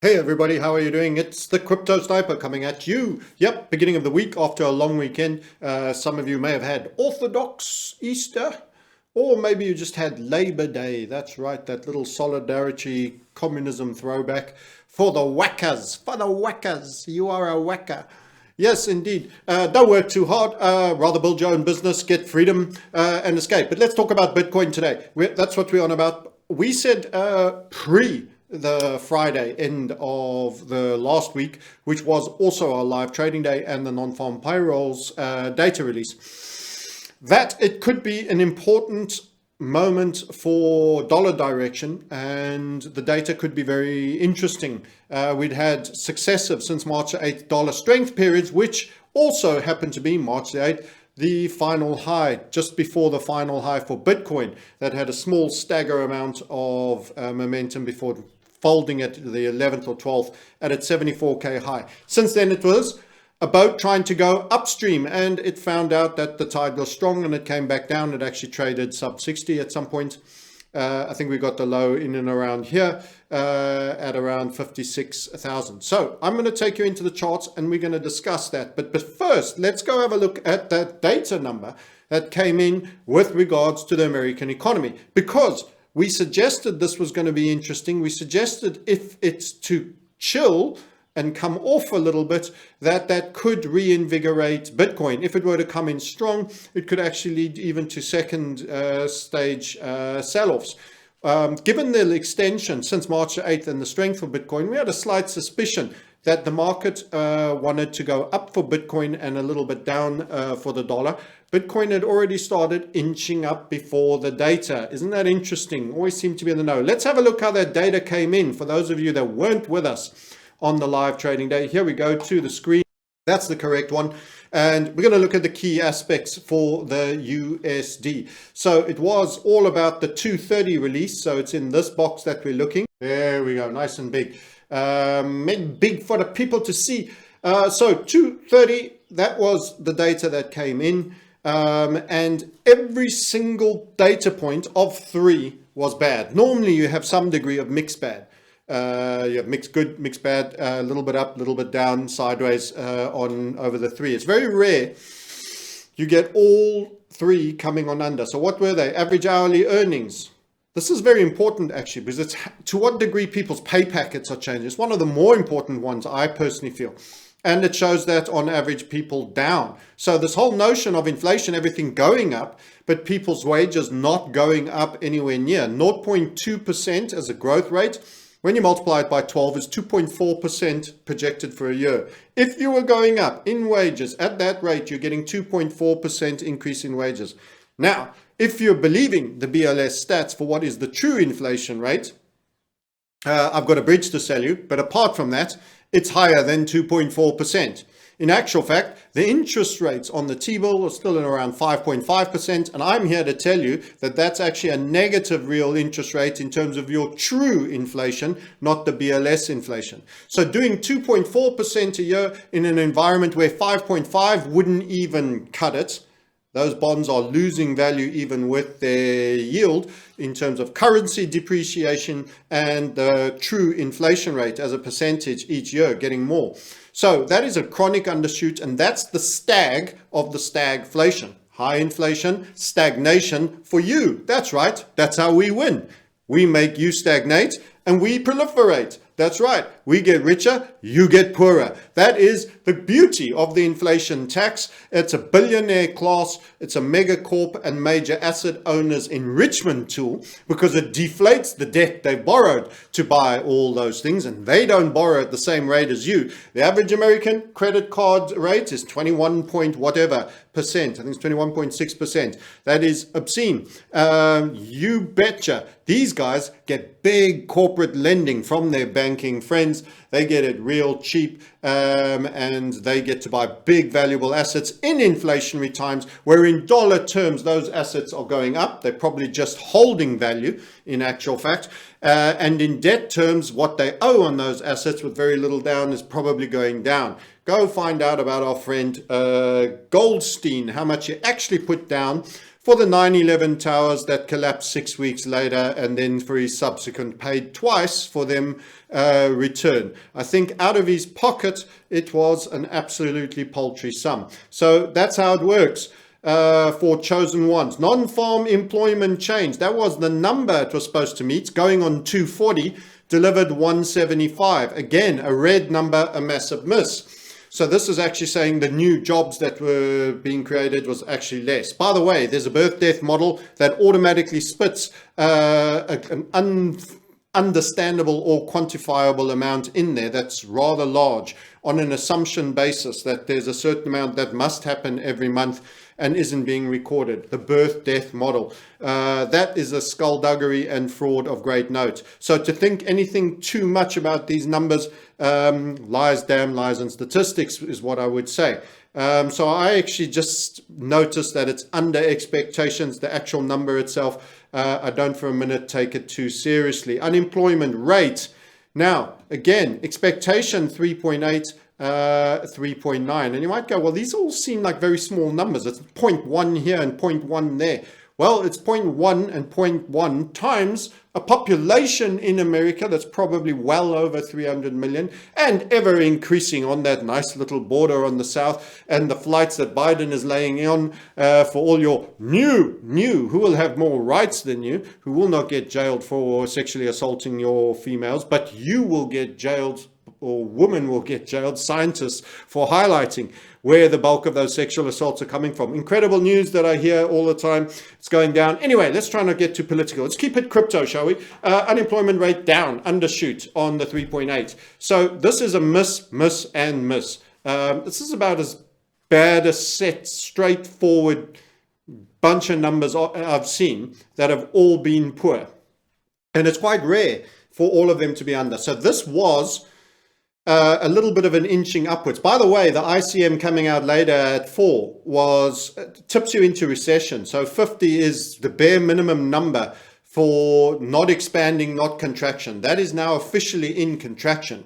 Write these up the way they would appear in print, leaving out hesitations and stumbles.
Hey everybody, how are you doing? It's the Crypto Sniper coming at you. Yep, beginning of the week after a long weekend. Some of you may have had Orthodox Easter, or maybe you just had Labor Day. That's right, that little solidarity communism throwback for the whackers. For the whackers, you are a whacker. Yes, indeed. Don't work too hard. Rather build your own business, get freedom, and escape. But let's talk about Bitcoin today. That's what we're on about. We said pre the Friday end of the last week, which was also our live trading day and the non-farm payrolls data release, that it could be an important moment for dollar direction and the data could be very interesting. We'd had successive since March 8th dollar strength periods, which also happened to be March the 8th, the final high, just before the final high for Bitcoin, that had a small stagger amount of momentum before folding at the 11th or 12th at its 74k high. Since then it was a boat trying to go upstream and it found out that the tide was strong and it came back down. It actually traded sub 60 at some point. I think we got the low in and around here at around 56,000. So I'm going to take you into the charts and we're going to discuss that. But first, let's go have a look at that data number that came in with regards to the American economy, because we suggested this was going to be interesting. We suggested if it's to chill and come off a little bit, that could reinvigorate Bitcoin. If it were to come in strong, it could actually lead even to second stage sell-offs. Given the extension since March 8th and the strength of Bitcoin, we had a slight suspicion that the market wanted to go up for Bitcoin and a little bit down for the dollar. Bitcoin had already started inching up before the data. Isn't that interesting? Always seem to be in the know. Let's have a look how that data came in for those of you that weren't with us on the live trading day. Here we go to the screen. That's the correct one. And we're going to look at the key aspects for the USD. So it was all about the 230 release. So it's in this box that we're looking. There we go. Nice and big. Made big for the people to see. So 230, that was the data that came in. And every single data point of 3 was bad. Normally you have some degree of mixed bad. You have mixed good, mixed bad, a little bit up, a little bit down, sideways on over the 3. It's very rare you get all 3 coming on under. So what were they? Average hourly earnings. This is very important actually, because it's to what degree people's pay packets are changing. It's one of the more important ones, I personally feel. And it shows that on average people down. So this whole notion of inflation, everything going up, but people's wages not going up anywhere near. 0.2% as a growth rate. When you multiply it by 12, it's 2.4% projected for a year. If you were going up in wages at that rate, you're getting 2.4% increase in wages. Now, if you're believing the BLS stats for what is the true inflation rate, I've got a bridge to sell you, but apart from that, it's higher than 2.4%. In actual fact, the interest rates on the T-bill are still in around 5.5%, and I'm here to tell you that that's actually a negative real interest rate in terms of your true inflation, not the BLS inflation. So doing 2.4% a year in an environment where 5.5 wouldn't even cut it, those bonds are losing value even with their yield in terms of currency depreciation and the true inflation rate as a percentage each year getting more. So that is a chronic undershoot, and that's the stag of the stagflation. High inflation, stagnation for you. That's right. That's how we win. We make you stagnate and we proliferate. That's right. We get richer, you get poorer. That is the beauty of the inflation tax. It's a billionaire class. It's a mega corp and major asset owners enrichment tool because it deflates the debt they've borrowed to buy all those things, and they don't borrow at the same rate as you. The average American credit card rate is 21 point whatever percent. I think it's 21.6%. That is obscene. You betcha. These guys get big corporate lending from their banking friends. They get it real cheap, and they get to buy big valuable assets in inflationary times, where in dollar terms those assets are going up. They're probably just holding value in actual fact, and in debt terms what they owe on those assets with very little down is probably going down. Go find out about our friend Goldstein, how much he actually put down for the 9/11 towers that collapsed 6 weeks later, and then for his subsequent paid twice for them return. I think out of his pocket, it was an absolutely paltry sum. So that's how it works. For chosen ones. Non-farm employment change. That was the number it was supposed to meet, going on 240, delivered 175. Again, a red number, a massive miss. So this is actually saying the new jobs that were being created was actually less. By the way, there's a birth-death model that automatically spits an understandable or quantifiable amount in there that's rather large on an assumption basis that there's a certain amount that must happen every month and isn't being recorded. The birth-death model. That is a skullduggery and fraud of great note. So to think anything too much about these numbers, lies, damn lies, and statistics is what I would say. So I actually just noticed that it's under expectations, the actual number itself. I don't for a minute take it too seriously. Unemployment rate. Now, again, expectation 3.8. 3.9, and you might go, well, these all seem like very small numbers. It's 0.1 here and 0.1 there. Well, it's 0.1 and 0.1 times a population in America that's probably well over 300 million and ever increasing on that nice little border on the south, and the flights that Biden is laying on for all your new, who will have more rights than you, who will not get jailed for sexually assaulting your females, but you will get jailed, or women will get jailed, scientists, for highlighting where the bulk of those sexual assaults are coming from. Incredible news that I hear all the time. It's going down. Anyway, let's try not get too political. Let's keep it crypto, shall we? Unemployment rate down, undershoot on the 3.8. So this is a miss, and miss. This is about as bad a set, straightforward bunch of numbers I've seen that have all been poor. And it's quite rare for all of them to be under. So this was a little bit of an inching upwards. By the way, the ICM coming out later at 4 tips you into recession. So 50 is the bare minimum number for not expanding, not contraction. That is now officially in contraction.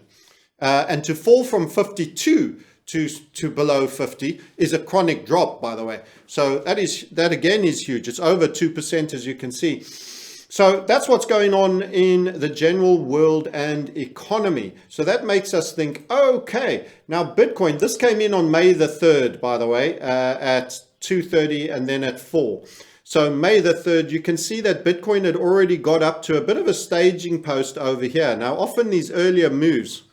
And to fall from 52 to below 50 is a chronic drop, by the way. So that again is huge. It's over 2%, as you can see. So that's what's going on in the general world and economy. So that makes us think, okay, now Bitcoin, this came in on May the 3rd, by the way, at 2:30 and then at 4. So May the 3rd, you can see that Bitcoin had already got up to a bit of a staging post over here. Now, often these earlier moves,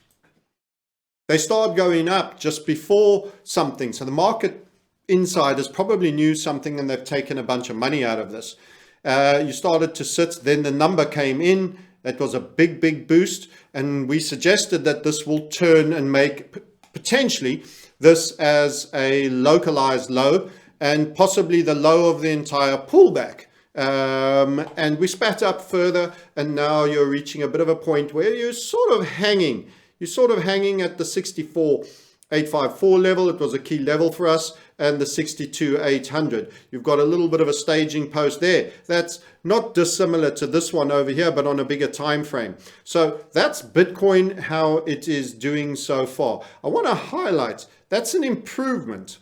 they start going up just before something. So the market insiders probably knew something and they've taken a bunch of money out of this. You started to sit, then the number came in. That was a big boost, and we suggested that this will turn and make potentially this as a localized low and possibly the low of the entire pullback. And we spat up further, and now you're reaching a bit of a point where you're sort of hanging. You're sort of hanging at the 64,854 level. It was a key level for us, and the 62,800. You've got a little bit of a staging post there. That's not dissimilar to this one over here, but on a bigger time frame. So that's Bitcoin, how it is doing so far. I want to highlight that's an improvement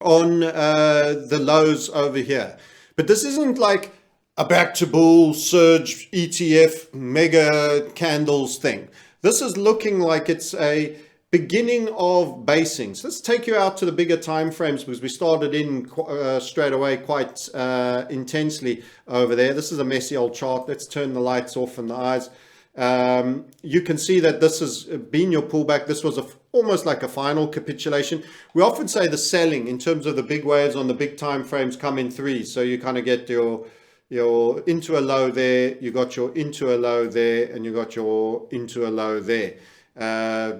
on the lows over here. But this isn't like a back to bull surge ETF mega candles thing. This is looking like it's a beginning of basing. So let's take you out to the bigger time frames, because we started in straight away quite intensely over there. This is a messy old chart. Let's turn the lights off and the eyes. You can see that this has been your pullback. This was almost like a final capitulation. We often say the selling in terms of the big waves on the big time frames come in threes. So you kind of get your into a low there, you got your into a low there, and you got your into a low there.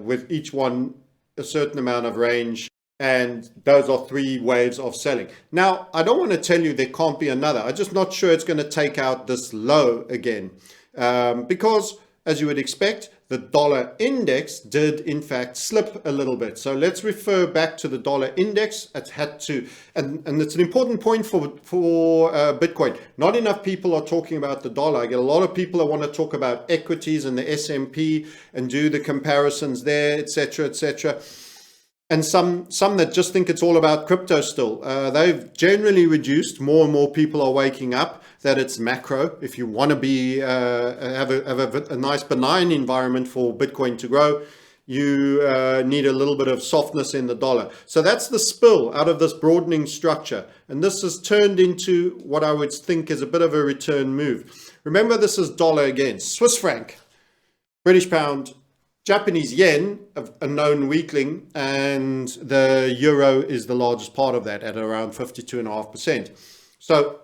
With each one a certain amount of range, and those are three waves of selling. Now, I don't want to tell you there can't be another. I'm just not sure it's going to take out this low again, because as you would expect, the dollar index did in fact slip a little bit. So let's refer back to the dollar index. It had to, and it's an important point for Bitcoin. Not enough people are talking about the dollar. I get a lot of people that want to talk about equities and the S&P and do the comparisons there, etc., etc. and some that just think it's all about crypto still. They've generally reduced. More and more people are waking up that it's macro. If you want to be have a nice benign environment for Bitcoin to grow, you need a little bit of softness in the dollar. So that's the spill out of this broadening structure. And this has turned into what I would think is a bit of a return move. Remember, this is dollar against Swiss franc, British pound, Japanese yen, a known weakling, and the euro is the largest part of that at around 52.5%. So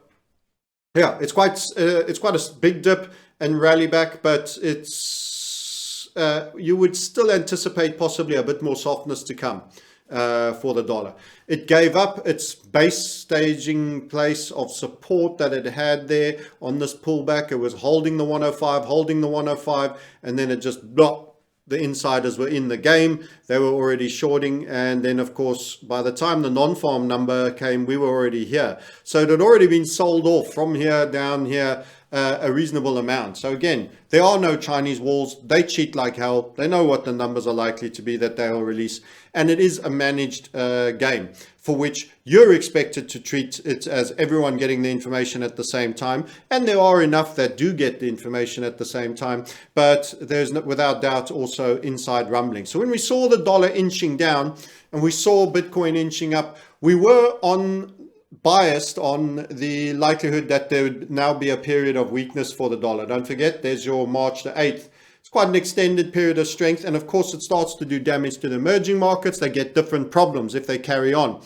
yeah, it's quite a big dip and rally back, but it's you would still anticipate possibly a bit more softness to come for the dollar. It gave up its base staging place of support that it had there on this pullback. It was holding the 105, and then it just blocked. The insiders were in the game. They were already shorting. And then, of course, by the time the non-farm number came, we were already here. So it had already been sold off from here down here a reasonable amount. So again, there are no Chinese walls. They cheat like hell. They know what the numbers are likely to be that they'll release. And it is a managed game for which you're expected to treat it as everyone getting the information at the same time. And there are enough that do get the information at the same time. But there's without doubt also inside rumbling. So when we saw the dollar inching down and we saw Bitcoin inching up, we were biased on the likelihood that there would now be a period of weakness for the dollar. Don't forget, there's your March the 8th. It's quite an extended period of strength. And of course, it starts to do damage to the emerging markets. They get different problems if they carry on.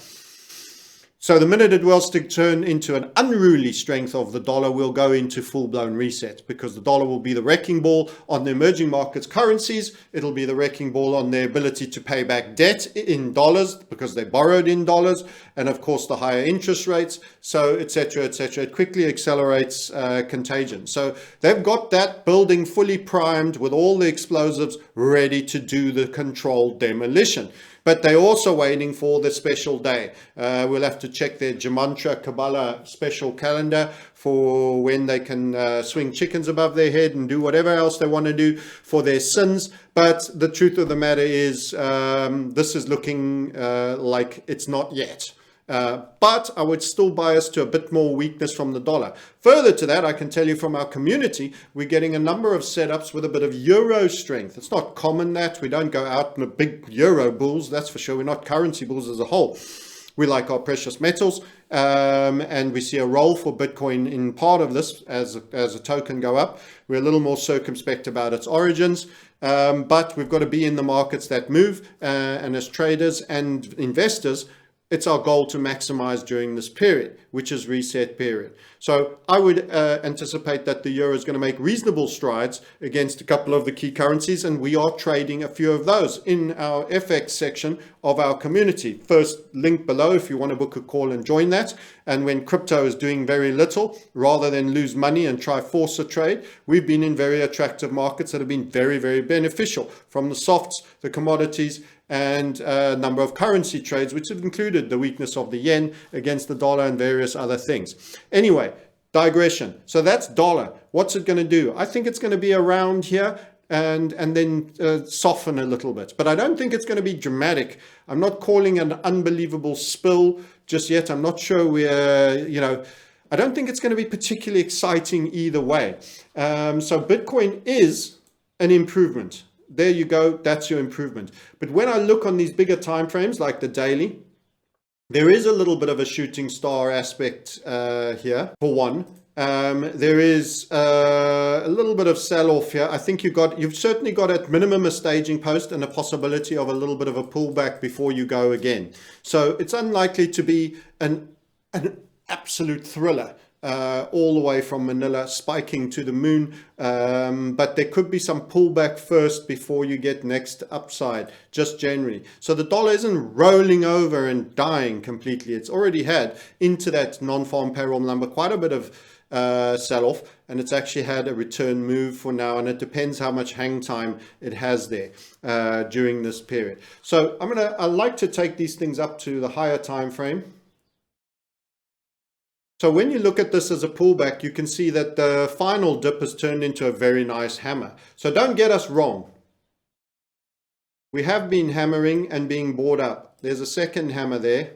So the minute it was to turn into an unruly strength of the dollar, we'll go into full-blown reset, because the dollar will be the wrecking ball on the emerging markets currencies. It'll be the wrecking ball on their ability to pay back debt in dollars because they borrowed in dollars, and of course the higher interest rates, so etc., etc. It quickly accelerates contagion. So they've got that building fully primed with all the explosives ready to do the controlled demolition. But they're also waiting for the special day. We'll have to check their Gematria Kabbalah special calendar for when they can swing chickens above their head and do whatever else they want to do for their sins. But the truth of the matter is this is looking like it's not yet. But I would still bias to a bit more weakness from the dollar. Further to that, I can tell you from our community, we're getting a number of setups with a bit of euro strength. It's not common that we don't go out in a big euro bulls, that's for sure. We're not currency bulls as a whole. We like our precious metals, and we see a role for Bitcoin in part of this as a token go up. We're a little more circumspect about its origins, but we've got to be in the markets that move, and as traders and investors, it's our goal to maximize during this period, which is reset period. So I would anticipate that the euro is going to make reasonable strides against a couple of the key currencies, and we are trading a few of those in our FX section of our community. First link below if you want to book a call and join that. And when crypto is doing very little, rather than lose money and try force a trade, we've been in very attractive markets that have been very, very beneficial, from the softs, the commodities, and a number of currency trades, which have included the weakness of the yen against the dollar and various other things. Anyway, digression. So that's dollar. What's it going to do? I think it's going to be around here and then soften a little bit. But I don't think it's going to be dramatic. I'm not calling an unbelievable spill just yet. I'm not sure we're, I don't think it's going to be particularly exciting either way. So Bitcoin is an improvement. There you go, that's your improvement. But when I look on these bigger time frames like the daily, there is a little bit of a shooting star aspect here. For one, there is a little bit of sell-off here. I think you've certainly got at minimum a staging post and a possibility of a little bit of a pullback before you go again. So it's unlikely to be an absolute thriller. All the way from Manila spiking to the moon, but there could be some pullback first before you get next upside, just generally. So the dollar isn't rolling over and dying completely. It's already had into that non-farm payroll number quite a bit of sell-off, and it's actually had a return move for now, and it depends how much hang time it has there during this period. So I like to take these things up to the higher time frame. So when you look at this as a pullback, you can see that the final dip has turned into a very nice hammer. So don't get us wrong. We have been hammering and being bought up. There's a second hammer there,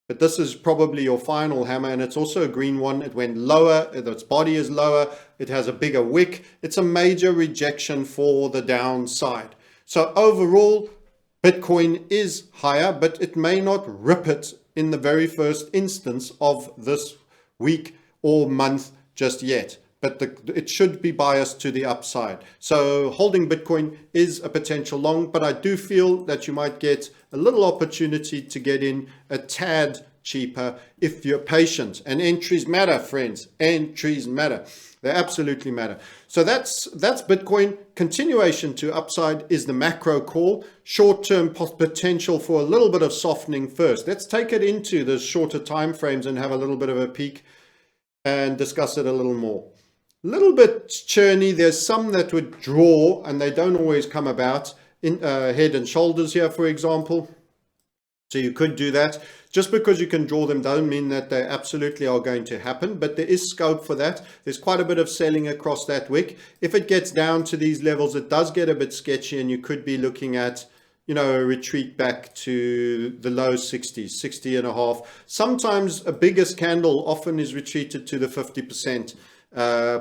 but this is probably your final hammer, and it's also a green one. It went lower, its body is lower, it has a bigger wick. It's a major rejection for the downside. So overall, Bitcoin is higher, but it may not rip it in the very first instance of this week or month just yet. But it should be biased to the upside. So holding Bitcoin is a potential long, but I do feel that you might get a little opportunity to get in a tad cheaper if you're patient. And entries matter, friends. Entries matter. They absolutely matter. So that's Bitcoin. Continuation to upside is the macro call. Short-term potential for a little bit of softening first. Let's take it into the shorter time frames and have a little bit of a peek and discuss it a little more. Little bit churny. There's some that would draw and they don't always come about. In head and shoulders here, for example. So you could do that. Just because you can draw them don't mean that they absolutely are going to happen, but there is scope for that. There's quite a bit of selling across that wick. If it gets down to these levels, it does get a bit sketchy, and you could be looking at, you know, a retreat back to the low 60s, 60 and a half. Sometimes a biggest candle often is retreated to the 50%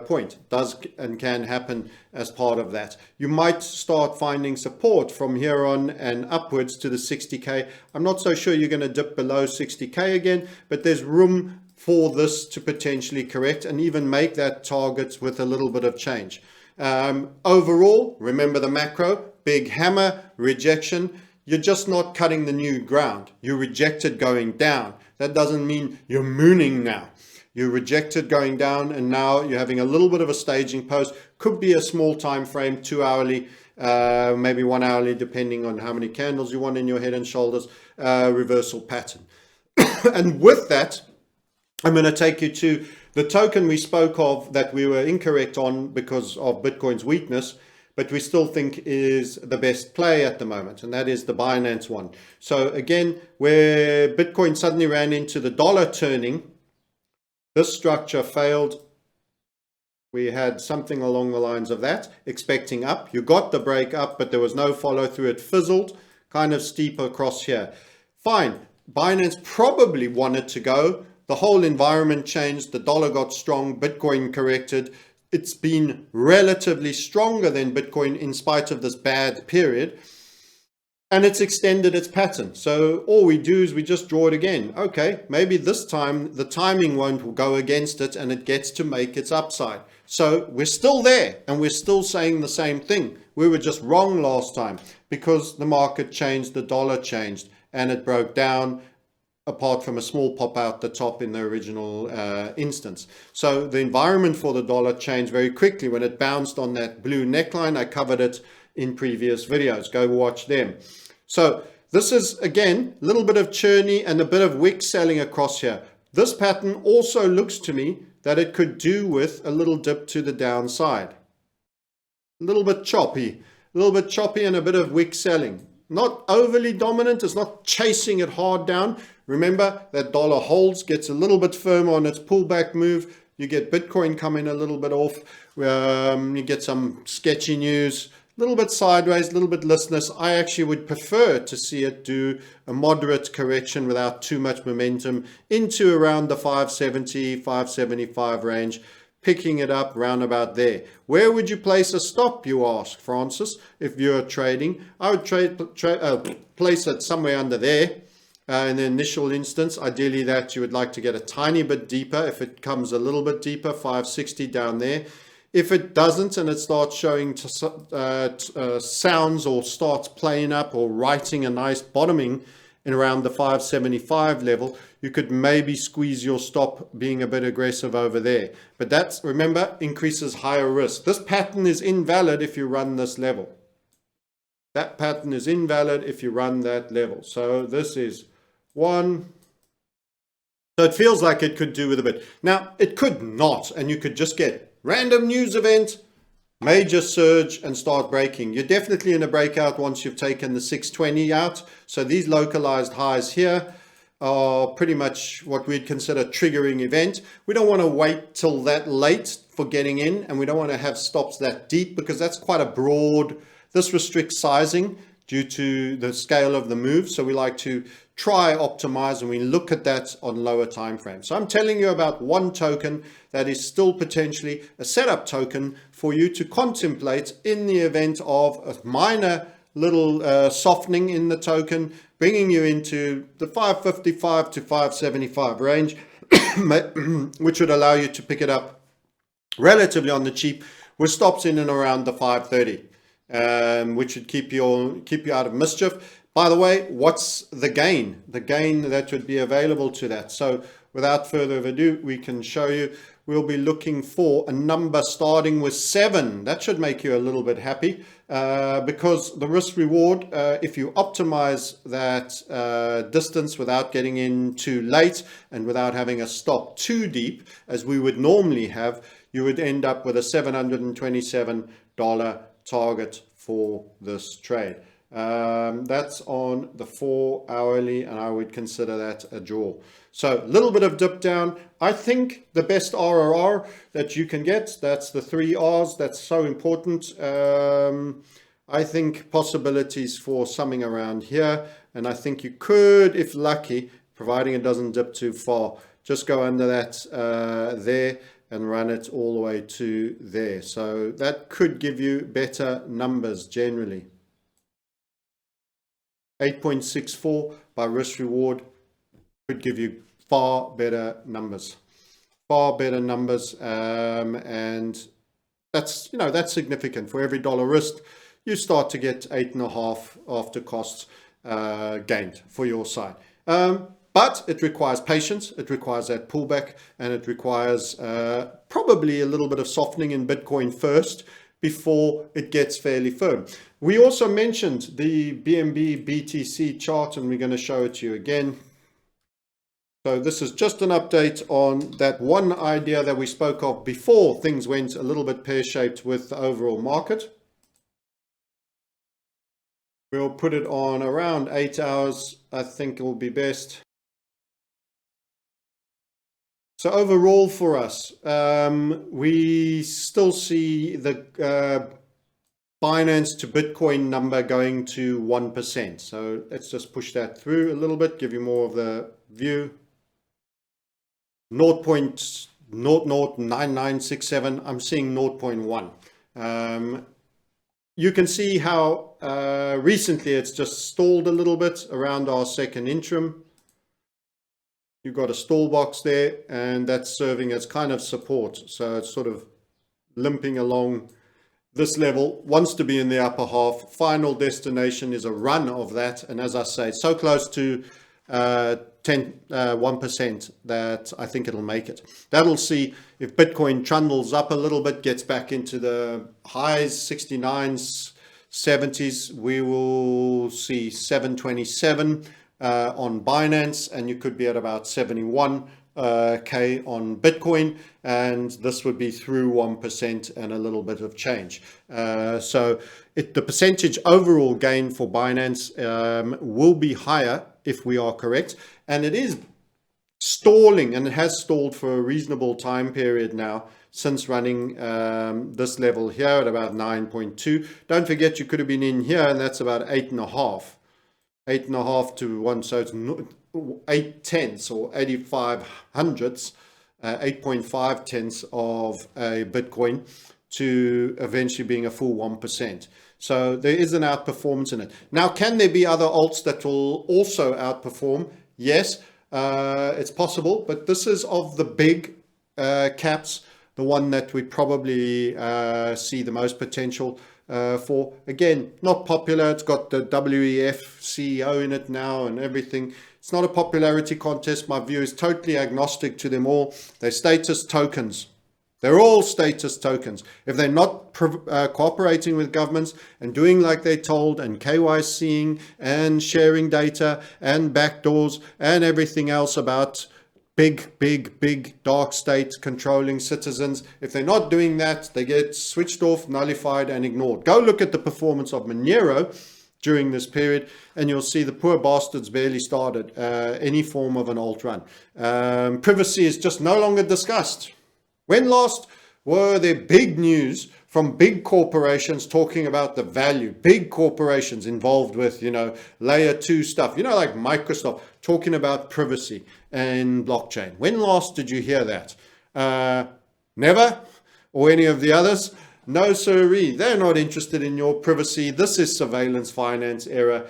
point. Does and can happen as part of that. You might start finding support from here on and upwards to the 60k. I'm not so sure you're going to dip below 60k again, but there's room for this to potentially correct and even make that target with a little bit of change. Overall, remember the macro, big hammer, rejection. You're just not cutting the new ground. You rejected going down. That doesn't mean you're mooning now. You rejected going down, and now you're having a little bit of a staging post. Could be a small time frame, 2 hourly, maybe 1 hourly, depending on how many candles you want in your head and shoulders, reversal pattern. And with that, I'm going to take you to the token we spoke of that we were incorrect on because of Bitcoin's weakness, but we still think is the best play at the moment, and that is the Binance one. So again, where Bitcoin suddenly ran into the dollar turning, this structure failed. We had something along the lines of that, expecting up. You got the break up, but there was no follow through. It fizzled, kind of steep across here. Fine. Binance probably wanted to go. The whole environment changed. The dollar got strong. Bitcoin corrected. It's been relatively stronger than Bitcoin in spite of this bad period. And it's extended its pattern. So all we do is we just draw it again. Okay, maybe this time the timing won't go against it and it gets to make its upside. So we're still there and we're still saying the same thing. We were just wrong last time because the market changed, the dollar changed, and it broke down apart from a small pop out the top in the original instance. So the environment for the dollar changed very quickly when it bounced on that blue neckline. I covered it in previous videos. Go watch them. So this is, again, a little bit of churny and a bit of wick selling across here. This pattern also looks to me that it could do with a little dip to the downside. A little bit choppy and a bit of wick selling. Not overly dominant. It's not chasing it hard down. Remember that dollar holds, gets a little bit firmer on its pullback move. You get Bitcoin coming a little bit off. You get some sketchy news. A little bit sideways, a little bit listless. I actually would prefer to see it do a moderate correction without too much momentum into around the 570, 575 range, picking it up round about there. Where would you place a stop, you ask, Francis, if you're trading? I would place it somewhere under there in the initial instance. Ideally that you would like to get a tiny bit deeper. If it comes a little bit deeper, 560 down there. If it doesn't and it starts showing sounds or starts playing up or writing a nice bottoming in around the 575 level, you could maybe squeeze your stop being a bit aggressive over there. But that's, remember, increases higher risk. This pattern is invalid if you run this level. That pattern is invalid if you run that level. So this is one. So it feels like it could do with a bit. Now, it could not, and you could just get random news event, major surge, and start breaking. You're definitely in a breakout once you've taken the 620 out. So these localized highs here are pretty much what we'd consider triggering event. We don't want to wait till that late for getting in, and we don't want to have stops that deep because that's quite a broad. This restricts sizing. due to the scale of the move. So we like to try optimize, and we look at that on lower time frames. So I'm telling you about one token that is still potentially a setup token for you to contemplate in the event of a minor little softening in the token, bringing you into the 555 to 575 range, which would allow you to pick it up relatively on the cheap with stops in and around the 530, which would keep you out of mischief. By the way, what's the gain? The gain that would be available to that. So without further ado, we can show you. We'll be looking for a number starting with 7. That should make you a little bit happy, because the risk reward, if you optimize that distance without getting in too late and without having a stop too deep, as we would normally have, you would end up with a $727 target for this trade. That's on the 4 hourly, and I would consider that a draw. So a little bit of dip down. I think the best RRR that you can get, that's the 3 R's. That's so important. I think possibilities for something around here, and I think you could, if lucky, providing it doesn't dip too far, just go under that there and run it all the way to there. So that could give you better numbers generally. 8.64 by risk reward could give you far better numbers, and that's, you know, that's significant. For every dollar risked, you start to get 8.5 after costs gained for your side. But it requires patience, it requires that pullback, and it requires probably a little bit of softening in Bitcoin first before it gets fairly firm. We also mentioned the BNB BTC chart, and we're going to show it to you again. So this is just an update on that one idea that we spoke of before things went a little bit pear-shaped with the overall market. We'll put it on around 8 hours. I think it will be best. So overall for us, we still see the Binance to Bitcoin number going to 1%. So let's just push that through a little bit, give you more of the view. 0.009967, I'm seeing 0.1. You can see how recently it's just stalled a little bit around our second interim. You've got a stall box there, and that's serving as kind of support. So it's sort of limping along this level, wants to be in the upper half. Final destination is a run of that. And as I say, so close to 1% that I think it'll make it. That'll see if Bitcoin trundles up a little bit, gets back into the highs, 69s, 70s. We will see 727 on Binance, and you could be at about 71K on Bitcoin, and this would be through 1% and a little bit of change. So the percentage overall gain for Binance will be higher if we are correct, and it is stalling, and it has stalled for a reasonable time period now since running this level here at about 9.2. Don't forget, you could have been in here, and that's about 8.5 to 1, so it's 8 tenths or 85 hundredths, 8.5 tenths of a Bitcoin to eventually being a full 1%. So there is an outperformance in it. Now, can there be other alts that will also outperform? Yes, it's possible, but this is of the big caps, the one that we probably see the most potential for. Again, not popular. It's got the WEF CEO in it now and everything. It's not a popularity contest. My view is totally agnostic to them all. They're status tokens. They're all status tokens. If they're not cooperating with governments and doing like they're told, and KYCing and sharing data and backdoors and everything else about big dark state controlling citizens, if they're not doing that, they get switched off, nullified, and ignored. Go look at the performance of Monero during this period, and you'll see the poor bastards barely started any form of an alt run. Privacy is just no longer discussed. When last were there big news from big corporations talking about the value, big corporations involved with, layer 2 stuff, like Microsoft talking about privacy and blockchain. When last did you hear that? Never? Or any of the others? No, sirree. They're not interested in your privacy. This is surveillance finance era.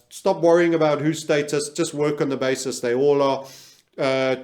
Stop worrying about whose status. Just work on the basis they all are.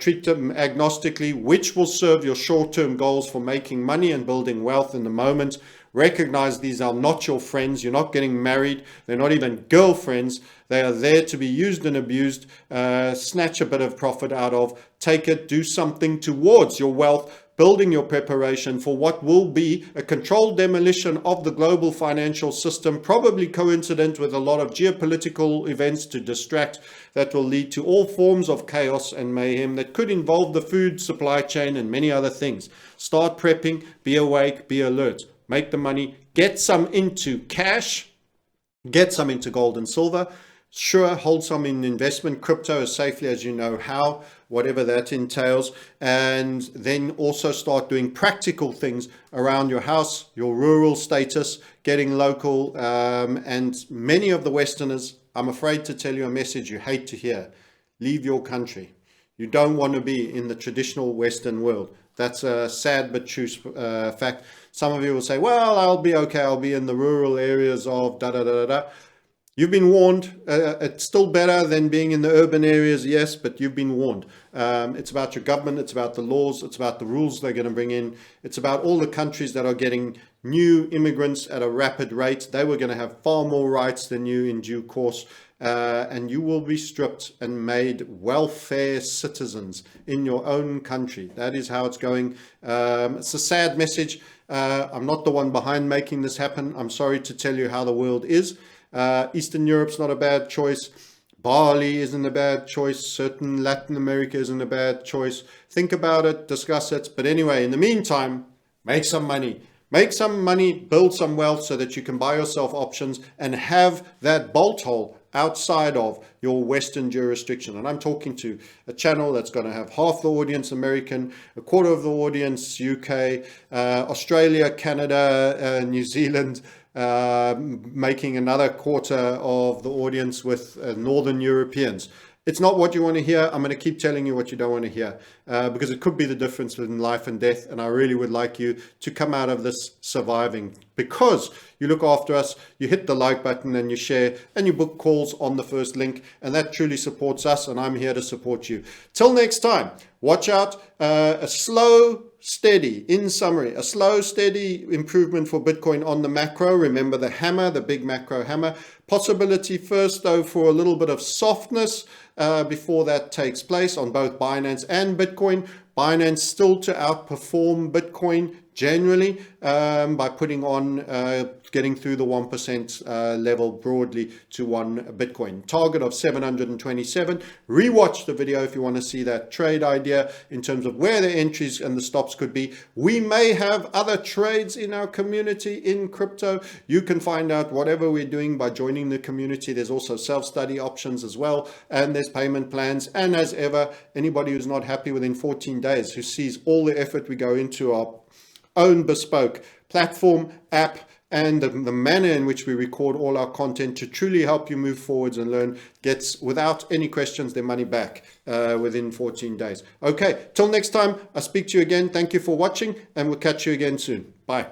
Treat them agnostically, which will serve your short-term goals for making money and building wealth in the moment. Recognize these are not your friends. You're not getting married. They're not even girlfriends. They are there to be used and abused. Snatch a bit of profit out of. Take it. Do something towards your wealth. Building your preparation for what will be a controlled demolition of the global financial system, probably coincident with a lot of geopolitical events to distract, that will lead to all forms of chaos and mayhem that could involve the food supply chain and many other things. Start prepping, be awake, be alert, make the money, get some into cash, get some into gold and silver. Sure, hold some in investment, crypto as safely as you know how, whatever that entails, and then also start doing practical things around your house, your rural status, getting local, and many of the Westerners, I'm afraid to tell you a message you hate to hear. Leave your country. You don't want to be in the traditional Western world. That's a sad but true fact. Some of you will say, well, I'll be okay. I'll be in the rural areas of da-da-da-da-da. You've been warned. It's still better than being in the urban areas, yes, but you've been warned. It's about your government. It's about the laws. It's about the rules they're going to bring in. It's about all the countries that are getting new immigrants at a rapid rate. They were going to have far more rights than you in due course. And you will be stripped and made welfare citizens in your own country. That is how it's going. It's a sad message. I'm not the one behind making this happen. I'm sorry to tell you how the world is. Eastern Europe's not a bad choice. Bali isn't a bad choice. Certain Latin America isn't a bad choice. Think about it, discuss it. But anyway, in the meantime, make some money. Make some money, build some wealth so that you can buy yourself options and have that bolt hole outside of your Western jurisdiction. And I'm talking to a channel that's going to have half the audience American, a quarter of the audience UK, Australia, Canada, New Zealand, making another quarter of the audience with Northern Europeans. It's not what you want to hear. I'm going to keep telling you what you don't want to hear because it could be the difference in life and death. And I really would like you to come out of this surviving because you look after us, you hit the like button and you share and you book calls on the first link. And that truly supports us. And I'm here to support you. Till next time, watch out. A slow, steady, in summary, a slow, steady improvement for Bitcoin on the macro. Remember the hammer, the big macro hammer. Possibility first, though, for a little bit of softness before that takes place on both Binance and Bitcoin. Binance still to outperform Bitcoin generally by putting on getting through the 1% level broadly to one Bitcoin. Target of 727. Rewatch the video if you want to see that trade idea in terms of where the entries and the stops could be. We may have other trades in our community in crypto. You can find out whatever we're doing by joining the community. There's also self-study options as well, and there's payment plans. And as ever, anybody who's not happy within 14 days, who sees all the effort we go into our own bespoke platform, app, and the manner in which we record all our content to truly help you move forwards and learn, gets, without any questions, their money back within 14 days. Okay, till next time, I'll speak to you again. Thank you for watching, and we'll catch you again soon. Bye.